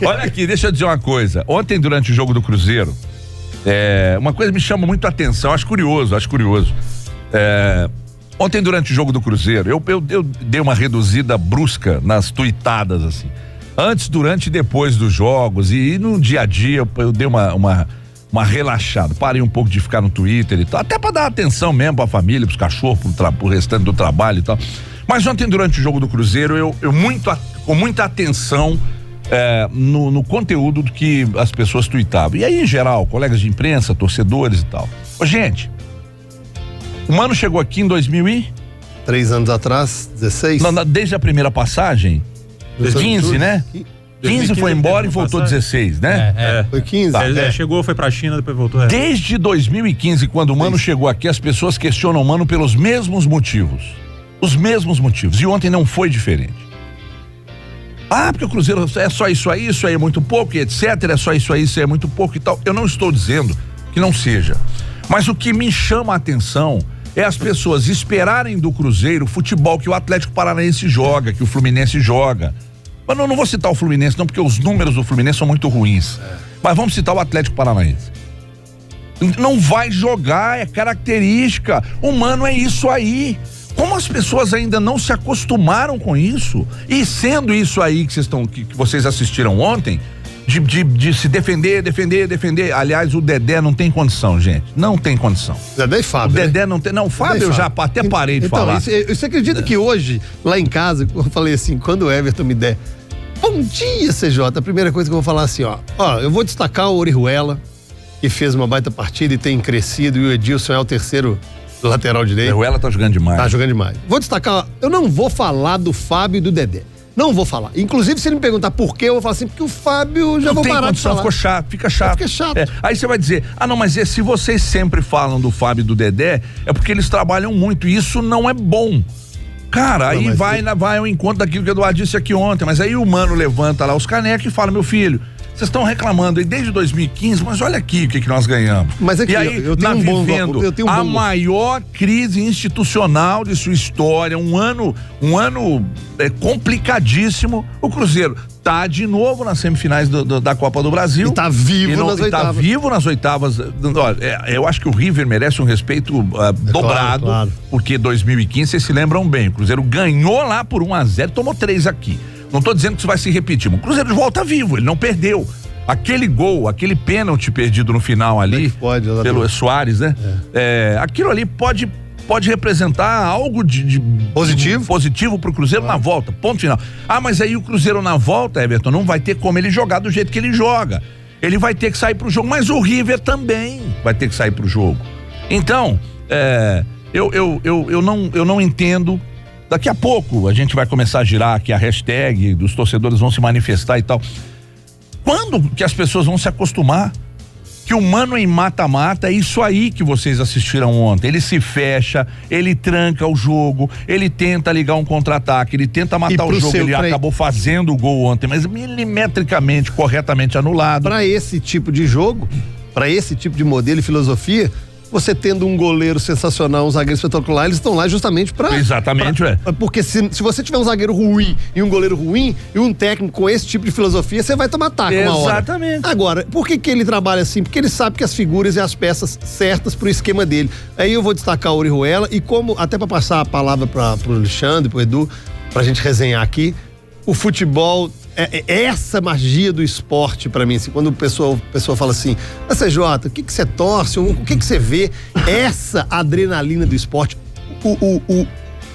Olha aqui, deixa eu dizer uma coisa. Ontem, durante o jogo do Cruzeiro, uma coisa me chama muito a atenção, acho curioso. Ontem, durante o jogo do Cruzeiro, eu dei uma reduzida brusca nas tuitadas, assim. Antes, durante e depois dos jogos, e no dia a dia eu dei uma relaxada. Parei um pouco de ficar no Twitter e tal, até pra dar atenção mesmo pra família, pros cachorros, pro restante do trabalho e tal. Mas ontem, durante o jogo do Cruzeiro, eu com muita atenção no conteúdo do que as pessoas tuitavam. E aí, em geral, colegas de imprensa, torcedores e tal. Ô, gente, o Mano chegou aqui em 3 anos atrás, 16? Não, desde a primeira passagem, 15, né? 15 foi embora e voltou 16, né? Foi 15. Tá. Chegou, foi pra China, depois voltou. Desde 2015, quando o Mano chegou aqui, as pessoas questionam o Mano pelos mesmos motivos. Os mesmos motivos. E ontem não foi diferente. Porque o Cruzeiro é só isso aí é muito pouco, e etc. É só isso aí é muito pouco e tal. Eu não estou dizendo que não seja. Mas o que me chama a atenção é as pessoas esperarem do Cruzeiro o futebol que o Atlético Paranaense joga, que o Fluminense joga. Mas eu não vou citar o Fluminense não, porque os números do Fluminense são muito ruins. Mas vamos citar o Atlético Paranaense. Não vai jogar, é característica. O Mano é isso aí. Como as pessoas ainda não se acostumaram com isso? E sendo isso aí que vocês assistiram ontem, de se defender. Aliás, o Dedé não tem condição, gente. Não tem condição. Dedé e Fábio. O Dedé não tem. Não, o Fábio eu já até parei de falar. Você acredita que hoje, lá em casa, eu falei assim, quando o Everton me der bom dia, CJ, a primeira coisa que eu vou falar assim, ó, eu vou destacar o Orihuela, que fez uma baita partida e tem crescido, e o Edilson é o terceiro lateral direito. O Orihuela tá jogando demais. Tá jogando demais. Vou destacar, eu não vou falar do Fábio e do Dedé. Não vou falar. Inclusive, se ele me perguntar por quê, eu vou falar assim, porque o Fábio já vou parar de falar. Fica chato. Aí você vai dizer, não, mas se vocês sempre falam do Fábio e do Dedé, é porque eles trabalham muito, e isso não é bom. Cara, aí vai ao encontro daquilo que o Eduardo disse aqui ontem, mas aí o Mano levanta lá os canecos e fala, meu filho, vocês estão reclamando aí desde 2015, mas olha aqui o que nós ganhamos. Mas aqui, e aí, vivendo a maior crise institucional de sua história, um ano complicadíssimo, o Cruzeiro tá de novo nas semifinais da Copa do Brasil. E tá vivo nas oitavas. Tá vivo nas oitavas. Eu acho que o River merece um respeito dobrado, claro. Porque 2015, vocês se lembram bem, o Cruzeiro ganhou lá por 1-0, tomou 3 aqui. Não tô dizendo que isso vai se repetir, mas o Cruzeiro volta vivo, ele não perdeu. Aquele gol, aquele pênalti perdido no final ali, pelo Soares, né? Aquilo ali pode representar algo de positivo pro Cruzeiro na volta, ponto final. Mas aí o Cruzeiro na volta, Everton, não vai ter como ele jogar do jeito que ele joga. Ele vai ter que sair pro jogo, mas o River também vai ter que sair pro jogo. Então, eu não entendo. Daqui a pouco a gente vai começar a girar aqui a hashtag, os torcedores vão se manifestar e tal. Quando que as pessoas vão se acostumar que o Mano em mata-mata é isso aí que vocês assistiram ontem? Ele se fecha, ele tranca o jogo, ele tenta ligar um contra-ataque, ele tenta matar o jogo, ele acabou fazendo o gol ontem, mas milimetricamente, corretamente anulado. Para esse tipo de jogo, para esse tipo de modelo e filosofia, você tendo um goleiro sensacional, um zagueiro espetacular, eles estão lá justamente pra... Exatamente, Porque se você tiver um zagueiro ruim e um goleiro ruim e um técnico com esse tipo de filosofia, você vai tomar taco uma hora. Exatamente. Agora, por que ele trabalha assim? Porque ele sabe que as figuras e as peças certas pro esquema dele. Aí eu vou destacar o Orihuela e como, até pra passar a palavra pro Alexandre, pro Edu, pra gente resenhar aqui, o futebol... essa magia do esporte pra mim, assim, quando a pessoa fala assim, CJ, o que você torce, o que você vê, essa adrenalina do esporte,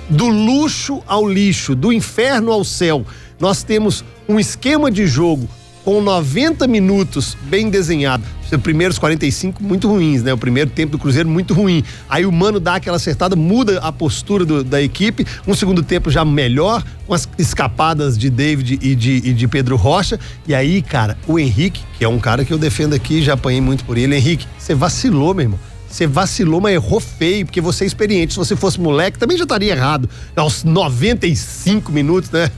do luxo ao lixo, do inferno ao céu, nós temos um esquema de jogo com 90 minutos bem desenhado. Os primeiros 45 muito ruins, né? O primeiro tempo do Cruzeiro muito ruim. Aí o Mano dá aquela acertada, muda a postura da equipe, um segundo tempo já melhor, com as escapadas de David e de Pedro Rocha. E aí, cara, o Henrique, que é um cara que eu defendo aqui, já apanhei muito por ele. Henrique, você vacilou, meu irmão. Você vacilou, mas errou feio, porque você é experiente. Se você fosse moleque, também já estaria errado. Aos 95 minutos, né?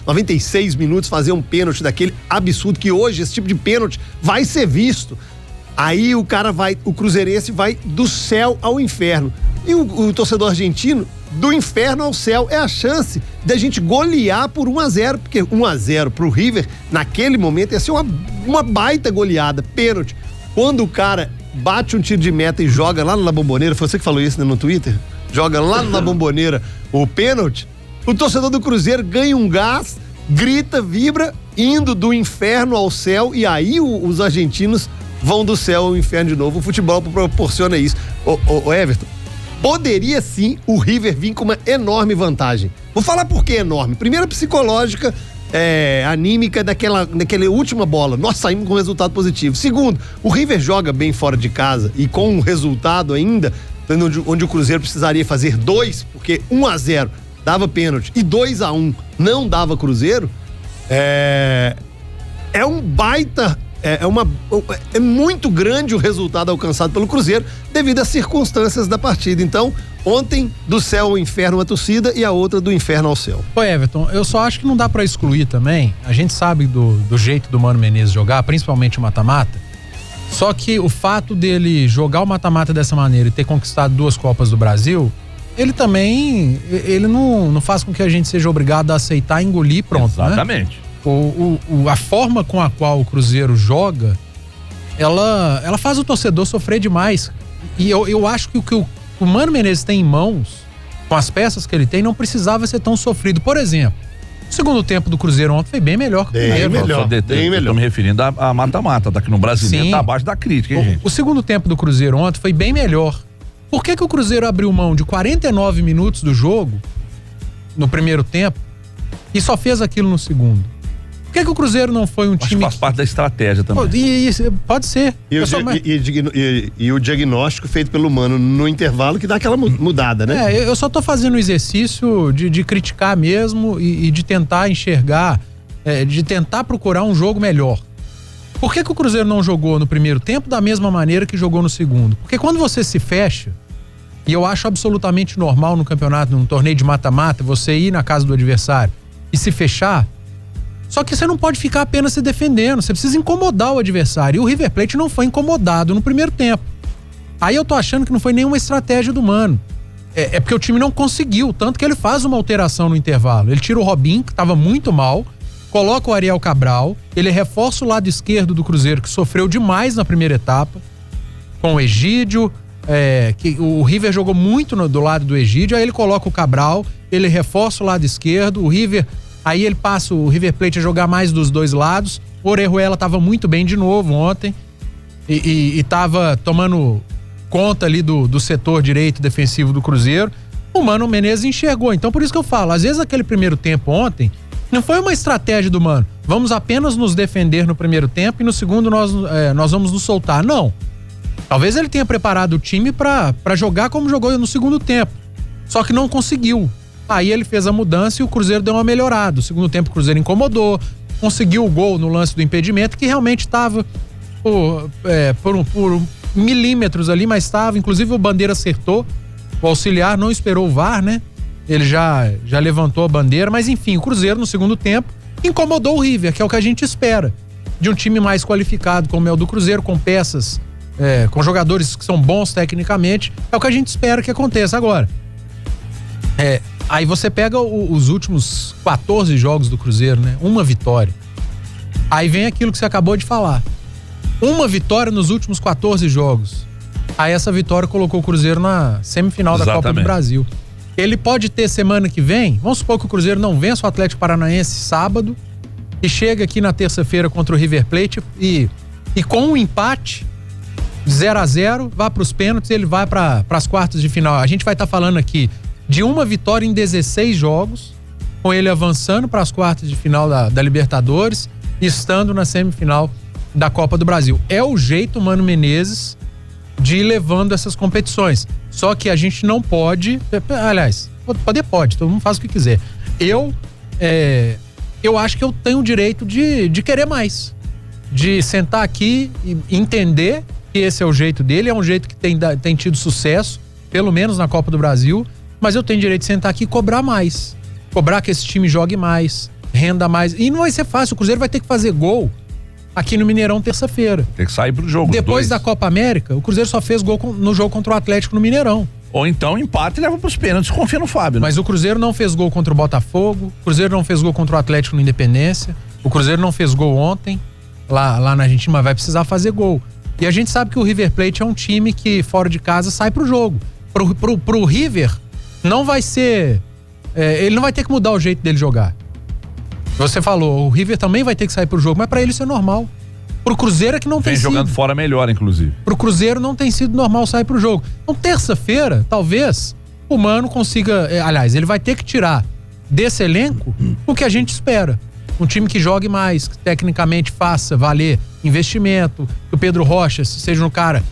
96 minutos, fazer um pênalti daquele absurdo, que hoje esse tipo de pênalti vai ser visto. Aí o cruzeirense vai do céu ao inferno. E o torcedor argentino do inferno ao céu. É a chance da gente golear por 1-0, porque 1-0 pro River, naquele momento, ia ser uma baita goleada, pênalti. Quando o cara bate um tiro de meta e joga lá na Bombonera, foi você que falou isso, né, no Twitter? Joga lá na Bombonera o pênalti, o torcedor do Cruzeiro ganha um gás, grita, vibra, indo do inferno ao céu, e aí os argentinos vão do céu ao inferno de novo. O futebol proporciona isso. Ô Everton, poderia sim o River vir com uma enorme vantagem. Vou falar por que enorme. Primeiro, psicológica, anímica daquela última bola. Nós saímos com um resultado positivo. Segundo, o River joga bem fora de casa e com um resultado ainda, onde o Cruzeiro precisaria fazer 2, porque 1-0 dava pênalti e 2-1 não dava Cruzeiro. É um baita. É muito grande o resultado alcançado pelo Cruzeiro devido às circunstâncias da partida. Então, ontem, do céu ao inferno a torcida e a outra do inferno ao céu. Ô Everton, eu só acho que não dá pra excluir também. A gente sabe do jeito do Mano Menezes jogar, principalmente o mata-mata. Só que o fato dele jogar o mata-mata dessa maneira e ter conquistado 2 Copas do Brasil, ele também, ele não faz com que a gente seja obrigado a aceitar, engolir, pronto, Exatamente. Né? A forma com a qual o Cruzeiro joga, ela faz o torcedor sofrer demais. E eu acho que o que o Mano Menezes tem em mãos, com as peças que ele tem, não precisava ser tão sofrido. Por exemplo, o segundo tempo do Cruzeiro ontem foi bem melhor que o primeiro. Bem melhor. Estou me referindo a mata-mata, daqui no Brasileiro, tá abaixo da crítica, hein, gente? O segundo tempo do Cruzeiro ontem foi bem melhor. Por que o Cruzeiro abriu mão de 49 minutos do jogo, no primeiro tempo, e só fez aquilo no segundo? Por que o Cruzeiro não foi um Acho time... que faz parte da estratégia também. Pode ser. E o diagnóstico feito pelo Mano no intervalo que dá aquela mudada, né? Eu só tô fazendo o exercício de criticar mesmo e de tentar enxergar, de tentar procurar um jogo melhor. Por que o Cruzeiro não jogou no primeiro tempo da mesma maneira que jogou no segundo? Porque quando você se fecha, e eu acho absolutamente normal no campeonato, num torneio de mata-mata, você ir na casa do adversário e se fechar. Só que você não pode ficar apenas se defendendo, você precisa incomodar o adversário. E o River Plate não foi incomodado no primeiro tempo. Aí eu tô achando que não foi nenhuma estratégia do Mano. É porque o time não conseguiu, tanto que ele faz uma alteração no intervalo. Ele tira o Robinho, que estava muito mal, coloca o Ariel Cabral, ele reforça o lado esquerdo do Cruzeiro, que sofreu demais na primeira etapa, com o Egídio, que o River jogou muito do lado do Egídio, aí ele coloca o Cabral, ele reforça o lado esquerdo, o River... Aí ele passa o River Plate a jogar mais dos 2 lados. O Orejuela estava muito bem de novo ontem e estava tomando conta ali do setor direito defensivo do Cruzeiro. O Mano Menezes enxergou. Então por isso que eu falo, às vezes aquele primeiro tempo ontem não foi uma estratégia do Mano. Vamos apenas nos defender no primeiro tempo e no segundo nós vamos nos soltar. Não. Talvez ele tenha preparado o time para jogar como jogou no segundo tempo. Só que não conseguiu. Aí ele fez a mudança e o Cruzeiro deu uma melhorada. No segundo tempo o Cruzeiro incomodou, conseguiu o gol no lance do impedimento, que realmente estava por milímetros ali, mas estava. Inclusive o Bandeira acertou, o auxiliar não esperou o VAR, né? Ele já levantou a bandeira, mas enfim, o Cruzeiro no segundo tempo incomodou o River, que é o que a gente espera de um time mais qualificado como é o do Cruzeiro, com peças, com jogadores que são bons tecnicamente. É o que a gente espera que aconteça agora. Aí você pega os últimos 14 jogos do Cruzeiro, né? Uma vitória. Aí vem aquilo que você acabou de falar. Uma vitória nos últimos 14 jogos. Aí essa vitória colocou o Cruzeiro na semifinal da Copa do Brasil. Ele pode ter semana que vem, vamos supor que o Cruzeiro não vença o Atlético Paranaense sábado e chega aqui na terça-feira contra o River Plate e com um empate 0-0, vai para os pênaltis e ele vai para as quartas de final. A gente vai estar falando aqui de uma vitória em 16 jogos, com ele avançando para as quartas de final da Libertadores e estando na semifinal da Copa do Brasil. É o jeito, Mano Menezes, de ir levando essas competições. Só que a gente não pode, aliás, pode, todo mundo faz o que quiser. Eu acho que eu tenho o direito de querer mais, de sentar aqui e entender que esse é o jeito dele, é um jeito que tem tido sucesso, pelo menos na Copa do Brasil. Mas eu tenho direito de sentar aqui e cobrar mais. Cobrar que esse time jogue mais, renda mais. E não vai ser fácil, o Cruzeiro vai ter que fazer gol aqui no Mineirão terça-feira. Tem que sair pro jogo. Depois da Copa América, o Cruzeiro só fez gol no jogo contra o Atlético no Mineirão. Ou então empate e leva pros pênaltis, confia no Fábio. Né? Mas o Cruzeiro não fez gol contra o Botafogo, o Cruzeiro não fez gol contra o Atlético no Independência, o Cruzeiro não fez gol ontem, lá na Argentina, mas vai precisar fazer gol. E a gente sabe que o River Plate é um time que fora de casa sai pro jogo. Pro River, não vai ser... ele não vai ter que mudar o jeito dele jogar. Você falou, o River também vai ter que sair pro jogo, mas pra ele isso é normal. Pro Cruzeiro é que não tem sido. Vem jogando fora melhor, inclusive. Pro Cruzeiro não tem sido normal sair pro jogo. Então, terça-feira, talvez, o Mano consiga... aliás, ele vai ter que tirar desse elenco o que a gente espera. Um time que jogue mais, que tecnicamente faça valer investimento, que o Pedro Rocha seja um cara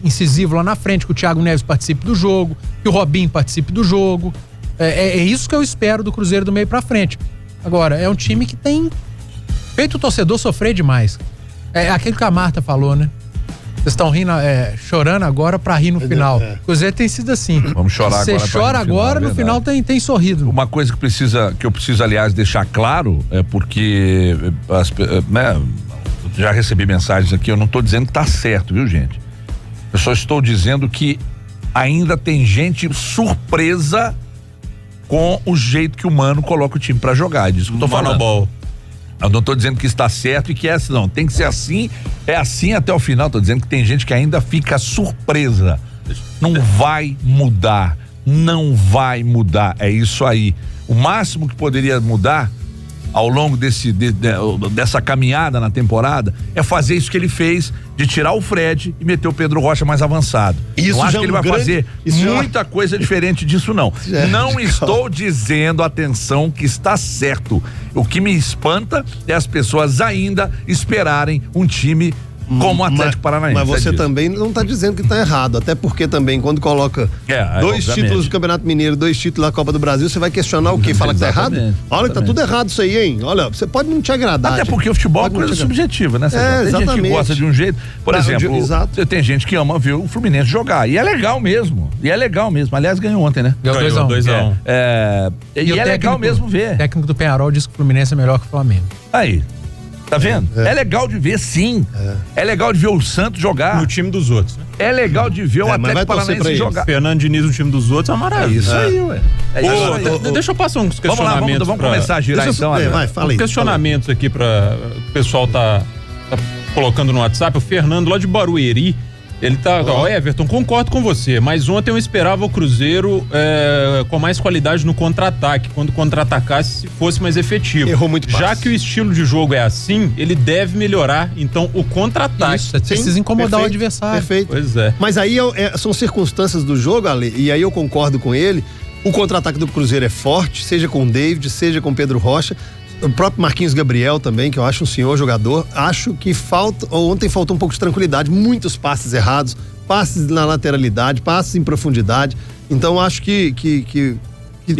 incisivo lá na frente, que o Thiago Neves participe do jogo, que o Robinho participe do jogo. É isso que eu espero do Cruzeiro do meio pra frente. Agora, é um time que tem feito o torcedor sofrer demais. É aquilo que a Marta falou, né? Vocês estão rindo, chorando agora pra rir no final. O Cruzeiro tem sido assim. Vamos chorar Você agora. Você chora agora, no final tem sorrido. Uma coisa que eu preciso, aliás, deixar claro é porque já recebi mensagens aqui, eu não estou dizendo que tá certo, viu, gente? Eu só estou dizendo que ainda tem gente surpresa com o jeito que o Mano coloca o time pra jogar. É disso que eu tô falando. Eu não tô dizendo que está certo e que é assim, não. Tem que ser assim, é assim até o final. Tô dizendo que tem gente que ainda fica surpresa. Não vai mudar. Não vai mudar. É isso aí. O máximo que poderia mudar ao longo dessa caminhada na temporada é fazer isso que ele fez, de tirar o Fred e meter o Pedro Rocha mais avançado. Não acho que ele vai fazer muita coisa diferente disso, não. Não estou dizendo, atenção, que está certo. O que me espanta é as pessoas ainda esperarem um time como o Atlético Paranaense. Mas você também não está dizendo que está errado, até porque também quando coloca 2 títulos do Campeonato Mineiro, 2 títulos da Copa do Brasil, você vai questionar o quê? Fala que tá errado? Olha, tá tudo errado isso aí, hein? Olha, você pode não te agradar. Até porque o futebol é coisa subjetiva, né? Tem gente que gosta de um jeito. Por exemplo, tem gente que ama ver o Fluminense jogar. E é legal mesmo. Aliás, ganhou ontem, né? Ganhou 2-1. E é legal mesmo ver. O técnico do Peñarol disse que o Fluminense é melhor que o Flamengo. Aí. Tá vendo? É legal de ver, sim. É legal de ver o Santos jogar. No time dos outros, né? É legal de ver o Atlético Paranaense jogar. Fernando Diniz no time dos outros é uma maravilha. É isso aí, ué. Deixa eu passar uns questionamentos. Vamos começar a girar então. Fala aí. Questionamentos aqui para o pessoal tá colocando no WhatsApp. O Fernando lá de Barueri, ele tá... Everton, concordo com você, mas ontem eu esperava o Cruzeiro com mais qualidade no contra-ataque, quando contra-atacasse fosse mais efetivo. Errou muito passe. Já que o estilo de jogo é assim, ele deve melhorar, então, o contra-ataque. Isso, precisa incomodar o adversário. Perfeito. Pois é. Mas aí são circunstâncias do jogo, Ale, e aí eu concordo com ele. O contra-ataque do Cruzeiro é forte, seja com o David, seja com o Pedro Rocha. O próprio Marquinhos Gabriel também, que eu acho um senhor jogador. Acho que ontem faltou um pouco de tranquilidade, muitos passes errados, passes na lateralidade, passes em profundidade. Então acho que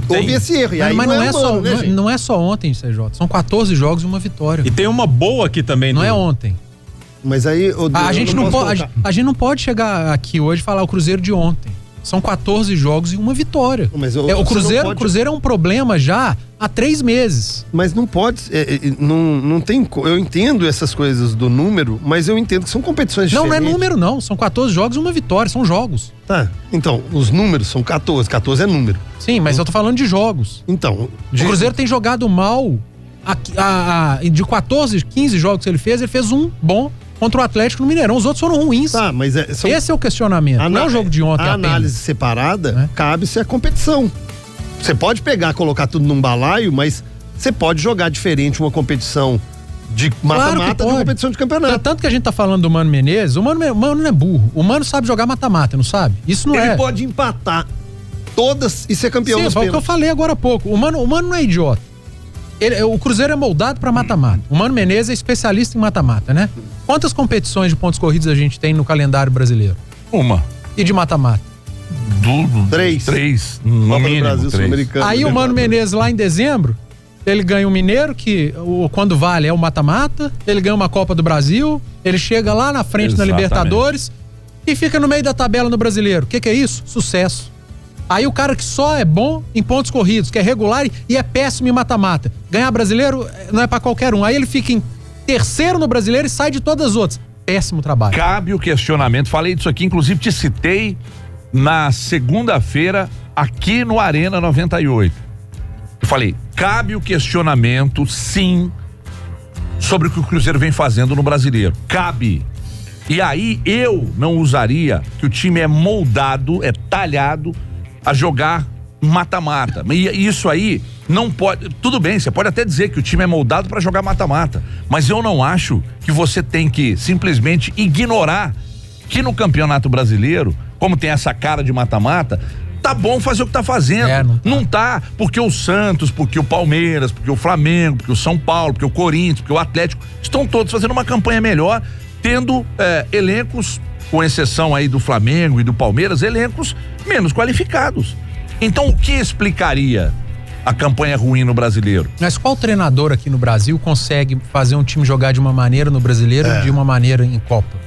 houve esse erro. E aí não é só ontem, CJ. São 14 jogos e uma vitória. E tem uma boa aqui também. Não é ontem. Mas aí... A gente não pode chegar aqui hoje e falar o Cruzeiro de ontem. São 14 jogos e uma vitória. Mas o Cruzeiro é um problema já há 3 meses. Mas não pode, não tem, eu entendo essas coisas do número, mas eu entendo que são competições diferentes. Não é número não, são 14 jogos e uma vitória, são jogos. Tá, então, os números são 14 é número. Sim, mas eu tô falando de jogos. Então... O Cruzeiro tem jogado mal, de 14, 15 jogos que ele fez um bom contra o Atlético no Mineirão. Os outros foram ruins. Tá, mas esse é o questionamento. Não é o jogo de ontem. A análise separada cabe-se a competição. Você pode colocar tudo num balaio, mas você pode jogar diferente uma competição de mata-mata de uma competição de campeonato. Tanto que a gente tá falando do Mano Menezes, o Mano não é burro. O Mano sabe jogar mata-mata, não sabe? Isso não Ele pode empatar todas e ser campeão das pênaltis. Foi o que eu falei agora há pouco. O Mano não é idiota. O Cruzeiro é moldado pra mata-mata. O Mano Menezes é especialista em mata-mata, né? Quantas competições de pontos corridos a gente tem no calendário brasileiro? Uma. E de mata-mata? 3. No mínimo, Brasil, 3. Aí o Mano Menezes lá em dezembro, ele ganha um Mineiro, que quando vale é o mata-mata, ele ganha uma Copa do Brasil, ele chega lá na frente na Libertadores e fica no meio da tabela no Brasileiro. O que é isso? Sucesso. Aí o cara que só é bom em pontos corridos, que é regular e é péssimo em mata-mata. Ganhar brasileiro não é pra qualquer um. Aí ele fica em terceiro no brasileiro e sai de todas as outras. Péssimo trabalho. Cabe o questionamento. Falei disso aqui, inclusive te citei na segunda-feira aqui no Arena 98. Eu falei, cabe o questionamento, sim, sobre o que o Cruzeiro vem fazendo no Brasileiro. Cabe. E aí eu não usaria que o time é moldado, é talhado a jogar mata-mata. E isso aí não pode. Tudo bem, você pode até dizer que o time é moldado para jogar mata-mata, mas eu não acho que você tem que simplesmente ignorar que no Campeonato Brasileiro, como tem essa cara de mata-mata, tá bom fazer o que tá fazendo. Não tá, porque o Santos, porque o Palmeiras, porque o Flamengo, porque o São Paulo, porque o Corinthians, porque o Atlético, estão todos fazendo uma campanha melhor, tendo elencos, com exceção aí do Flamengo e do Palmeiras, elencos menos qualificados. Então, o que explicaria a campanha ruim no Brasileiro? Mas qual treinador aqui no Brasil consegue fazer um time jogar de uma maneira no Brasileiro e de uma maneira em Copa?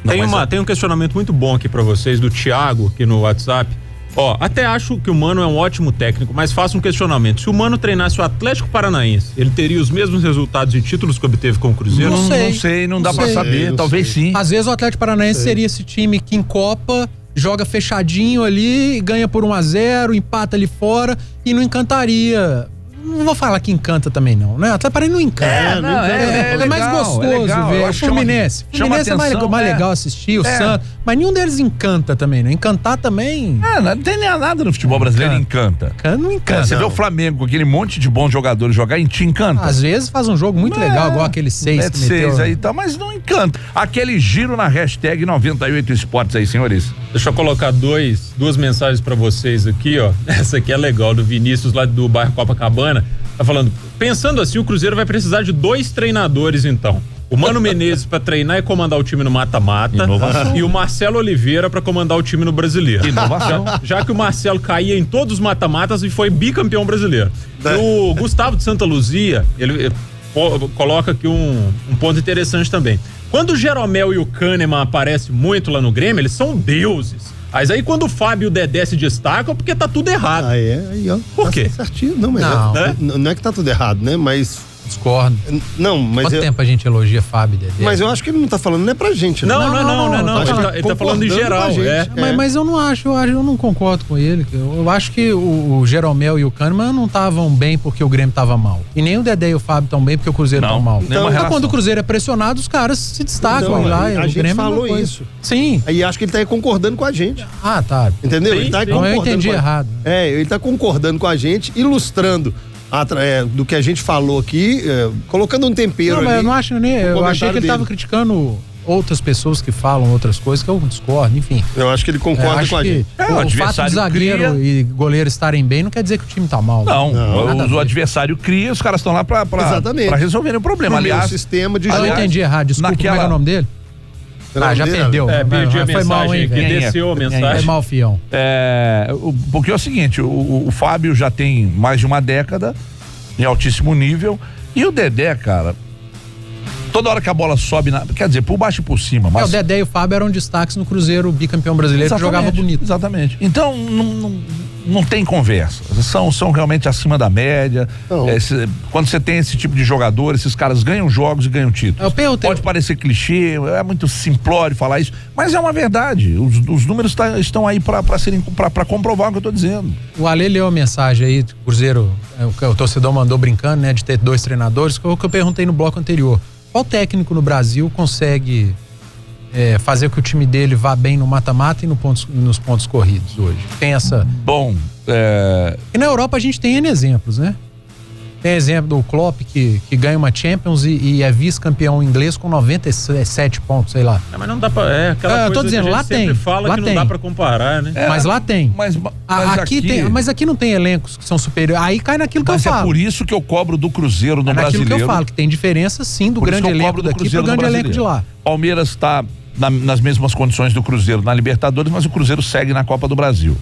Tem um questionamento muito bom aqui pra vocês, do Thiago, aqui no WhatsApp. Ó, até acho que o Mano é um ótimo técnico, mas faço um questionamento. Se o Mano treinasse o Atlético Paranaense, ele teria os mesmos resultados e títulos que obteve com o Cruzeiro? Não sei, não dá pra saber, talvez sim. Às vezes o Atlético Paranaense seria esse time que em Copa joga fechadinho ali, ganha por 1-0, empata ali fora e não encantaria. Não vou falar que encanta também não, né? Até para ele não encanta. É mais gostoso ver. O Fluminense é mais legal assistir, o Santos, mas nenhum deles encanta também, né? Encantar também... não tem nem nada no futebol brasileiro encanta. Não encanta. Você vê o Flamengo com aquele monte de bons jogadores jogar e te encanta. Às vezes faz um jogo muito legal, igual aquele 6 que meteu. 6 aí tá, mas não encanta. Aquele giro na hashtag 98 Esportes aí, senhores. Deixa eu colocar duas mensagens pra vocês aqui, ó. Essa aqui é legal, do Vinícius lá do bairro Copacabana. Tá falando, pensando assim, o Cruzeiro vai precisar de 2 treinadores então. O Mano Menezes pra treinar e comandar o time no mata-mata. E o Marcelo Oliveira pra comandar o time no Brasileiro. Inovação. Já que o Marcelo caía em todos os mata-matas e foi bicampeão brasileiro. O Gustavo de Santa Luzia, ele coloca aqui um ponto interessante também. Quando o Jeromel e o Kahneman aparecem muito lá no Grêmio, eles são deuses. Mas aí quando o Fábio e o Dedé se destacam, porque tá tudo errado. Aí, ó. Por quê? Certinho. Não, mas não é que tá tudo errado, né? Mas... Discordo. Não, mas... Quanto tempo a gente elogia Fábio e Dedé? Mas eu acho que ele não tá falando, não é pra gente. Não. Ele tá falando em geral. Mas eu não acho, eu não concordo com ele. Eu acho que o Jeromel e o Kahneman não estavam bem porque o Grêmio tava mal. E nem o Dedé e o Fábio estão bem porque o Cruzeiro tão mal. Então quando o Cruzeiro é pressionado, os caras se destacam lá. A gente falou isso. Sim. Aí acho que ele tá concordando com a gente. Ah, tá. Entendeu? Ele tá concordando. Eu entendi errado. Ele tá concordando com a gente, ilustrando do que a gente falou aqui, colocando um tempero ali. Mas eu não acho nem. Eu achei que ele tava criticando outras pessoas que falam outras coisas que eu discordo, enfim. Eu acho que ele concorda com a gente. O fato de zagueiro e goleiro estarem bem não quer dizer que o time tá mal. O adversário cria, os caras estão lá pra resolverem o problema. Aliás, o sistema de eu entendi errado, desculpa, como é o nome dele? Já perdeu. Perdi a foi mal, hein? Desceu a mensagem. Foi mal, fião. Porque é o seguinte, o Fábio já tem mais de uma década em altíssimo nível e o Dedé, cara, toda hora que a bola sobe, quer dizer, por baixo e por cima. Mas... o Dedé e o Fábio eram destaques no Cruzeiro, bicampeão brasileiro, que jogava bonito. Exatamente. Então, não tem conversa. São realmente acima da média. Quando você tem esse tipo de jogador, esses caras ganham jogos e ganham títulos. Pode parecer clichê, é muito simplório falar isso, mas é uma verdade. Os números estão aí para comprovar o que eu tô dizendo. O Ale leu a mensagem aí, o Cruzeiro, o torcedor mandou brincando, né, de ter 2 treinadores, que é o que eu perguntei no bloco anterior. Qual técnico no Brasil consegue fazer com que o time dele vá bem no mata-mata e nos pontos corridos hoje? Tem essa... Bom, E na Europa a gente tem N exemplos, né? Tem exemplo do Klopp que ganha uma Champions e é vice-campeão inglês com 97 pontos, sei lá. Mas não dá pra... aquela coisa tô dizendo, que a gente lá sempre tem, fala lá que tem. não dá pra comparar, né? Mas lá tem. Mas Mas aqui não tem elencos que são superiores. Aí cai naquilo que eu falo. Mas é por isso que eu cobro do Cruzeiro no Brasileiro. Naquilo que eu falo, que tem diferença sim do grande elenco daqui pro grande elenco de lá. Palmeiras está nas mesmas condições do Cruzeiro na Libertadores, mas o Cruzeiro segue na Copa do Brasil.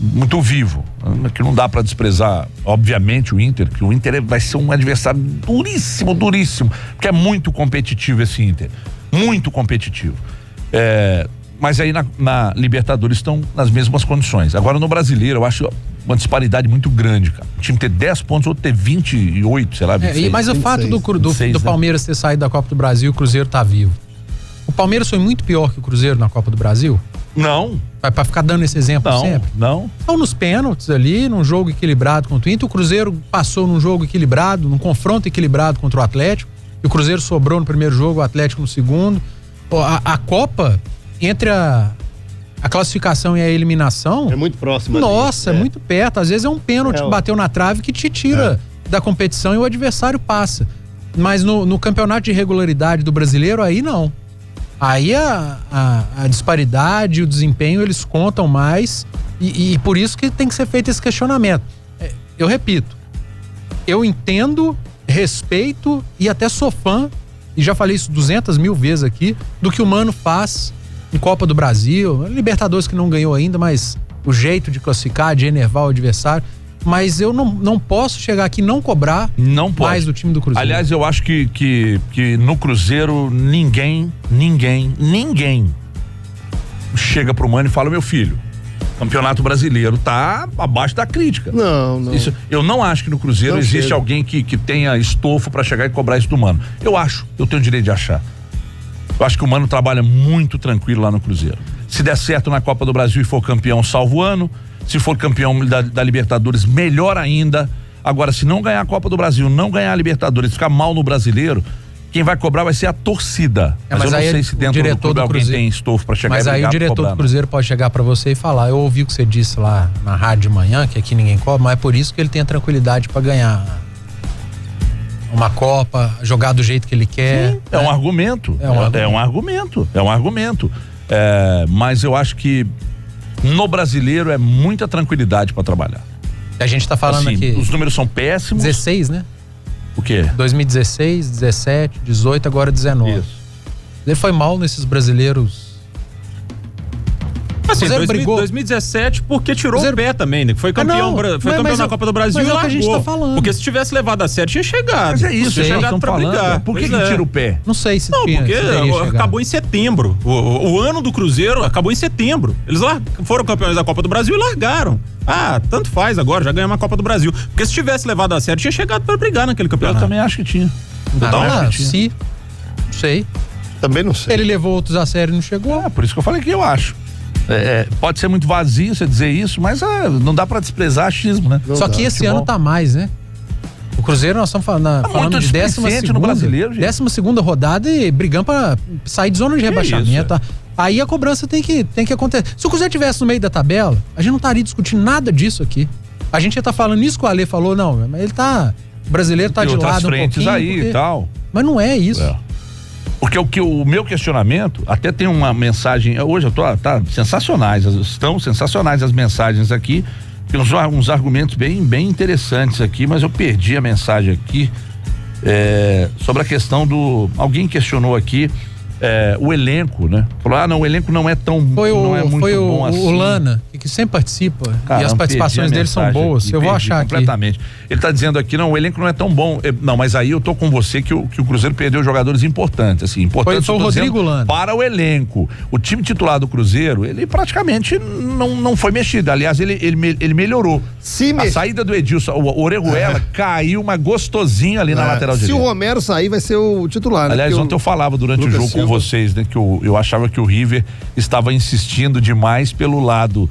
Muito vivo, que não dá pra desprezar, obviamente, o Inter, que o Inter vai ser um adversário duríssimo, porque é muito competitivo esse Inter, muito competitivo. Mas aí na Libertadores estão nas mesmas condições. Agora no Brasileiro eu acho uma disparidade muito grande, cara. O time ter 10 pontos, outro ter 28, sei lá, 26. Mas o fato do Palmeiras ter saído da Copa do Brasil, o Cruzeiro tá vivo. O Palmeiras foi muito pior que o Cruzeiro na Copa do Brasil? Não. Pra ficar dando esse exemplo sempre? Não. Então, nos pênaltis ali, num jogo equilibrado contra o Inter, o Cruzeiro passou num jogo equilibrado, num confronto equilibrado contra o Atlético, e o Cruzeiro sobrou no primeiro jogo, o Atlético no segundo. A Copa, entre a classificação e a eliminação... É muito próximo. Nossa, é muito perto. Às vezes é um pênalti que bateu na trave que te tira da competição e o adversário passa. Mas no campeonato de regularidade do brasileiro, aí não. Aí a disparidade, o desempenho, eles contam mais e por isso que tem que ser feito esse questionamento. Eu repito, eu entendo, respeito e até sou fã, e já falei isso 200 mil vezes aqui, do que o Mano faz em Copa do Brasil, Libertadores que não ganhou ainda, mas o jeito de classificar, de enervar o adversário. Mas eu não posso chegar aqui e não cobrar mais do time do Cruzeiro. Aliás, eu acho que no Cruzeiro ninguém chega pro Mano e fala: meu filho, Campeonato Brasileiro tá abaixo da crítica. Não. Isso, eu não acho que no Cruzeiro existe alguém que tenha estofo pra chegar e cobrar isso do Mano. Eu tenho o direito de achar. Eu acho que o Mano trabalha muito tranquilo lá no Cruzeiro. Se der certo na Copa do Brasil e for campeão, salvo o ano. Se for campeão da Libertadores, melhor ainda. Agora, se não ganhar a Copa do Brasil, não ganhar a Libertadores, ficar mal no Brasileiro, quem vai cobrar vai ser a torcida. Mas eu não sei se dentro do clube alguém tem estofo pra chegar e brigar. Mas aí o diretor do Cruzeiro pode chegar pra você e falar: eu ouvi o que você disse lá na rádio de manhã, que aqui ninguém cobra, mas é por isso que ele tem a tranquilidade pra ganhar uma Copa, jogar do jeito que ele quer. Sim, é um argumento. É um argumento. Mas eu acho que no brasileiro é muita tranquilidade pra trabalhar. A gente tá falando assim, aqui. Os números são péssimos. 16, né? O quê? 2016, 17, 18, agora 19. Isso. Ele foi mal nesses brasileiros. Assim, 2017 porque tirou o pé também, né? Foi campeão, campeão da Copa do Brasil e largou. É o que a gente tá falando. Porque se tivesse levado a sério, tinha chegado. Mas é isso, tinha chegado pra brigar. Por que tira o pé? Não sei se Não, tinha, porque se acabou em setembro. O ano do Cruzeiro acabou em setembro. Eles foram campeões da Copa do Brasil e largaram. Tanto faz agora, já ganhamos a Copa do Brasil. Porque se tivesse levado a sério, tinha chegado pra brigar naquele campeonato. Eu também acho que tinha. Não sei. Também não sei. Ele levou outros a sério e não chegou. Por isso que eu falei que eu acho. Pode ser muito vazio você dizer isso, mas não dá pra desprezar achismo, né? Só que esse ano tá mais, né? O Cruzeiro, nós estamos falando de 12ª no brasileiro, gente. 12ª rodada e brigando pra sair de zona de rebaixamento. Aí a cobrança tem que acontecer. Se o Cruzeiro estivesse no meio da tabela, a gente não estaria discutindo nada disso aqui. A gente ia tá falando isso que o Alê falou, não, mas ele tá... O brasileiro tá de lado um pouquinho. Aí e tal. Mas não é isso. Porque o meu questionamento, até tem uma mensagem, hoje tá sensacionais, estão sensacionais as mensagens aqui, tem uns argumentos bem interessantes aqui, mas eu perdi a mensagem aqui, sobre a questão alguém questionou aqui, o elenco, né? Falou, não, o elenco não é tão foi muito bom assim. O Lana, que sempre participa, e as participações dele são boas, aqui, eu vou achar completamente. Ele tá dizendo aqui, não, o elenco não é tão bom, não, mas aí eu tô com você que o Cruzeiro perdeu jogadores importantes, assim, importantes. Foi o Rodrigo Lana. Para o elenco. O time titular do Cruzeiro, ele praticamente não foi mexido, aliás, ele melhorou. A saída do Edilson, o Orejuela caiu uma gostosinha ali na lateral direita. Se o Romero sair, vai ser o titular, né? Aliás, ontem eu falava durante o jogo com vocês, né, que eu achava que o River estava insistindo demais pelo lado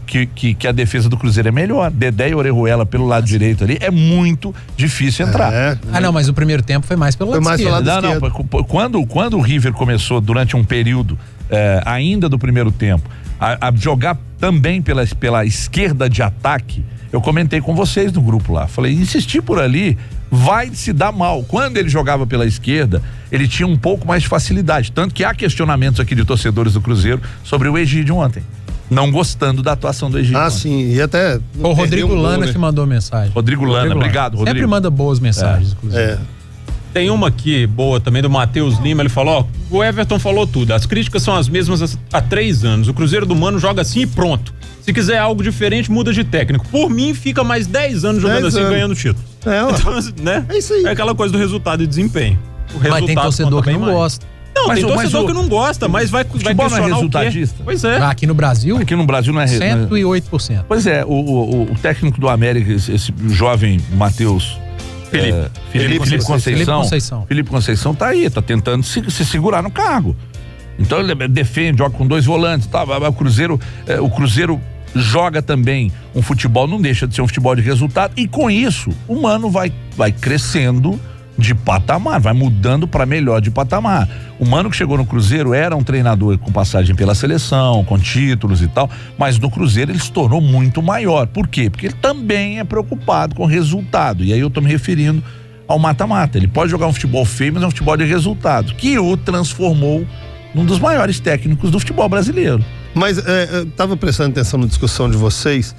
que a defesa do Cruzeiro é melhor. Dedé e Orejuela pelo lado direito ali, é muito difícil entrar. Não, mas o primeiro tempo foi mais pelo lado esquerdo. Quando o River começou durante um período ainda do primeiro tempo a jogar também pela esquerda de ataque, eu comentei com vocês no grupo lá, falei, insistir por ali vai se dar mal. Quando ele jogava pela esquerda, ele tinha um pouco mais de facilidade, tanto que há questionamentos aqui de torcedores do Cruzeiro sobre o Egídio ontem, não gostando da atuação do Egídio. Sim, e até o Rodrigo Lana que mandou mensagem. Rodrigo Lana, obrigado, Rodrigo. Sempre manda boas mensagens, inclusive. Tem uma aqui boa também do Matheus Lima, ele falou, o Everton falou tudo, as críticas são as mesmas há 3 anos, o Cruzeiro do Mano joga assim e pronto. Se quiser algo diferente, muda de técnico. Por mim, fica mais 10 anos jogando assim, ganhando título. Então, né? É isso aí. É aquela coisa do resultado e desempenho. Mas tem torcedor que não gosta. Não, tem torcedor que não gosta, mas vai questionar não é resultadista. Pois é. Aqui no Brasil? Aqui no Brasil não é 108%. Pois é, o técnico do América, esse jovem Matheus Felipe Conceição tá aí, tá tentando se segurar no cargo. Então ele defende, joga com 2 volantes, tá? O Cruzeiro joga também um futebol, não deixa de ser um futebol de resultado, e com isso o Mano vai crescendo de patamar, vai mudando para melhor de patamar. O Mano que chegou no Cruzeiro era um treinador com passagem pela seleção, com títulos e tal, mas no Cruzeiro ele se tornou muito maior. Por quê? Porque ele também é preocupado com resultado, e aí eu tô me referindo ao mata-mata. Ele pode jogar um futebol feio, mas é um futebol de resultado, que o transformou num dos maiores técnicos do futebol brasileiro. Mas eu tava prestando atenção na discussão de vocês,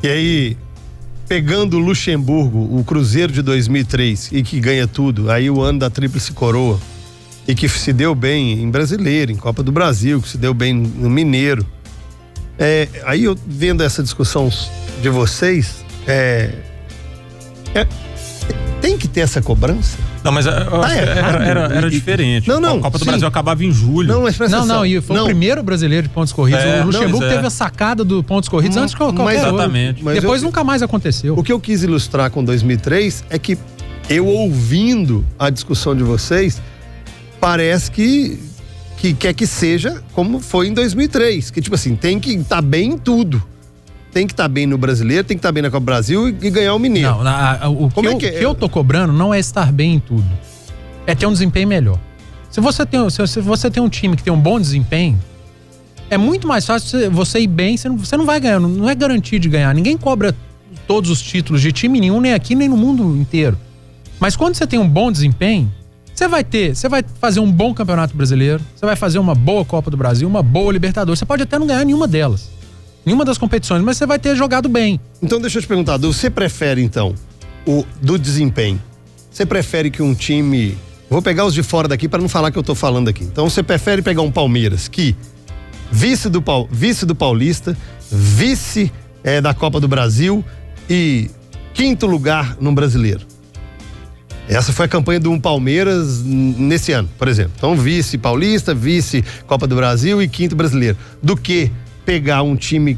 e aí, pegando o Luxemburgo, o Cruzeiro de 2003, e que ganha tudo, aí o ano da Tríplice Coroa, e que se deu bem em Brasileiro, em Copa do Brasil, que se deu bem no Mineiro. Aí eu vendo essa discussão de vocês, tem que ter essa cobrança? Não, mas eu acho que era diferente. Não, a Copa do sim. Brasil acabava em julho. Não, mas presta atenção. E foi o primeiro brasileiro de pontos corridos. O Luxemburgo não, teve a sacada do pontos corridos antes de qualquer outro. Exatamente. Depois nunca mais aconteceu. O que eu quis ilustrar com 2003 é que eu ouvindo a discussão de vocês, parece que quer que seja como foi em 2003. Que tipo assim, tem que estar bem em tudo. Tem que estar bem no Brasileiro, tem que estar bem na Copa do Brasil e ganhar o Mineiro. O que eu tô cobrando não é estar bem em tudo. É ter um desempenho melhor. Se você tem um time que tem um bom desempenho, é muito mais fácil você ir bem, você não vai ganhar, não é garantido de ganhar. Ninguém cobra todos os títulos de time nenhum, nem aqui, nem no mundo inteiro. Mas quando você tem um bom desempenho, você vai fazer um bom Campeonato Brasileiro, você vai fazer uma boa Copa do Brasil, uma boa Libertadores. Você pode até não ganhar nenhuma delas. Nenhuma das competições, mas você vai ter jogado bem. Então deixa eu te perguntar, você prefere então, do desempenho, você prefere que um time, vou pegar os de fora daqui para não falar que eu tô falando aqui, então você prefere pegar um Palmeiras que vice do Paulista, vice da Copa do Brasil e 5º lugar no Brasileiro? Essa foi a campanha do Palmeiras nesse ano, por exemplo. Então vice Paulista, vice Copa do Brasil e 5º Brasileiro. Do que pegar um time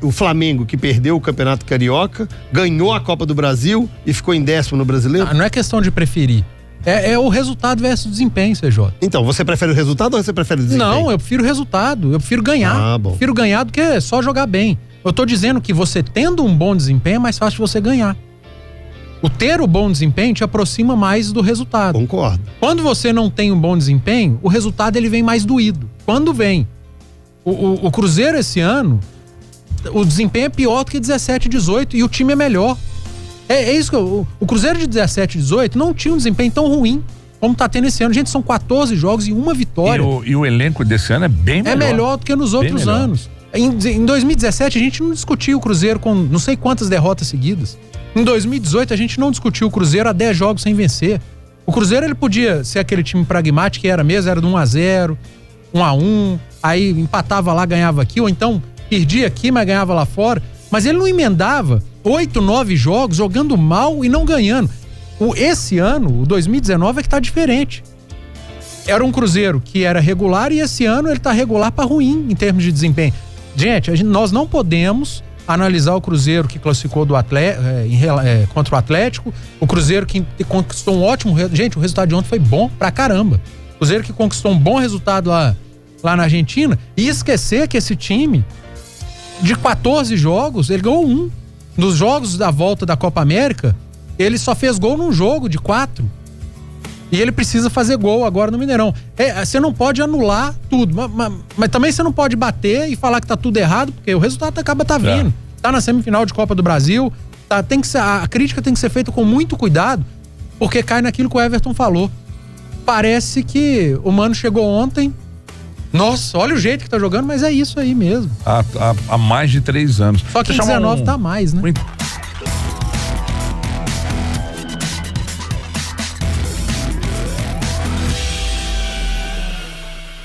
o Flamengo, que perdeu o Campeonato Carioca, ganhou a Copa do Brasil e ficou em 10º no Brasileiro? Não é questão de preferir. É o resultado versus desempenho, CJ. Então, você prefere o resultado ou você prefere o desempenho? Não, eu prefiro o resultado. Eu prefiro ganhar. Bom. Prefiro ganhar do que só jogar bem. Eu tô dizendo que você tendo um bom desempenho é mais fácil de você ganhar. O ter o bom desempenho te aproxima mais do resultado. Concordo. Quando você não tem um bom desempenho, o resultado ele vem mais doído. Quando vem. O Cruzeiro esse ano, o desempenho é pior do que 17 e 18 e o time é melhor. É isso que o Cruzeiro de 17 e 18 não tinha um desempenho tão ruim como tá tendo esse ano. Gente, são 14 jogos e 1 vitória. E o elenco desse ano é bem melhor. É melhor do que nos outros anos. Em 2017 a gente não discutiu o Cruzeiro com não sei quantas derrotas seguidas. Em 2018 a gente não discutiu o Cruzeiro a 10 jogos sem vencer. O Cruzeiro ele podia ser aquele time pragmático que era mesmo, era do 1-0, 1-1, aí empatava lá, ganhava aqui, ou então perdia aqui, mas ganhava lá fora. Mas ele não emendava 8, 9 jogos jogando mal e não ganhando. Esse ano, o 2019, é que tá diferente. Era um Cruzeiro que era regular e esse ano ele tá regular para ruim em termos de desempenho. Gente, nós não podemos analisar o Cruzeiro que classificou contra o Atlético, o Cruzeiro que conquistou um ótimo... Gente, o resultado de ontem foi bom pra caramba. O Cruzeiro que conquistou um bom resultado lá na Argentina e esquecer que esse time, de 14 jogos, ele ganhou 1. Nos jogos da volta da Copa América, ele só fez gol num jogo de 4. E ele precisa fazer gol agora no Mineirão. Você não pode anular tudo, mas também você não pode bater e falar que tá tudo errado, porque o resultado acaba vindo. Tá na semifinal de Copa do Brasil, a crítica tem que ser feita com muito cuidado, porque cai naquilo que o Everton falou. Parece que o Mano chegou ontem, nossa, olha o jeito que tá jogando, mas é isso aí mesmo. Há mais de 3 anos. Só que em 19 tá mais, né?